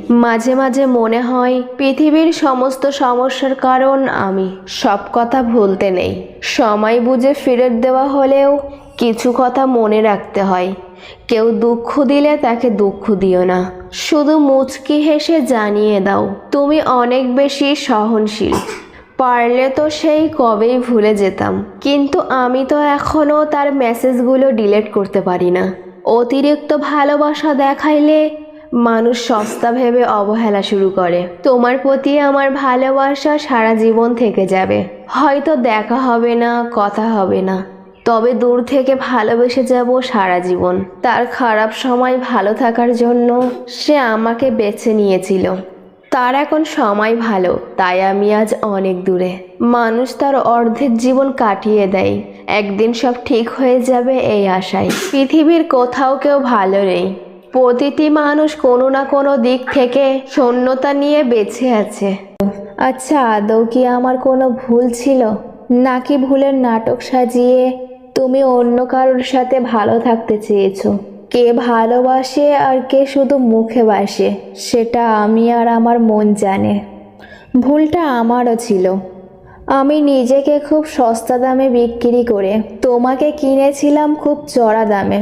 মাঝে মাঝে মনে হয় পৃথিবীর সমস্ত সমস্যার কারণ আমি। সব কথা ভুলতে নেই, সময় বুঝে ফেরত দেওয়া হলেও কিছু কথা মনে রাখতে হয়। কেউ দুঃখ দিলে তাকে দুঃখ দিও না, শুধু মুচকি হেসে জানিয়ে দাও তুমি অনেক বেশি সহনশীল। পারলে তো সেই কবেই ভুলে যেতাম, কিন্তু আমি তো এখনো তার মেসেজগুলো ডিলিট করতে পারি না। অতিরিক্ত ভালোবাসা দেখাইলে মানুষ সস্তা ভেবে অবহেলা শুরু করে। তোমার প্রতি আমার ভালোবাসা সারা জীবন থেকে যাবে। হয়তো দেখা হবে না, কথা হবে না, তবে দূর থেকে ভালোবেসে যাব সারা জীবন। তার খারাপ সময় ভালো থাকার জন্য সে আমাকে বেছে নিয়েছিল। তার এখন সময় ভালো, তাই আমি আজ অনেক দূরে। মানুষ তার অর্ধেক জীবন কাটিয়ে দেয় একদিন সব ঠিক হয়ে যাবে এই আশায়। পৃথিবীর কোথাও কেউ ভালো নেই, প্রতিটি মানুষ কোনো না কোনো দিক থেকে শূন্যতা নিয়ে বেঁচে আছে। আচ্ছা, আদৌ কি আমার কোনো ভুল ছিল, নাকি ভুলের নাটক সাজিয়ে তুমি অন্য কারোর সাথে ভালো থাকতে চেয়েছো? কে ভালোবাসে আর কে শুধু মুখে বাসে সেটা আমি আর আমার মন জানে। ভুলটা আমারও ছিল। আমি নিজেকে খুব সস্তা দামে বিক্রি করে তোমাকে কিনেছিলাম খুব চড়া দামে।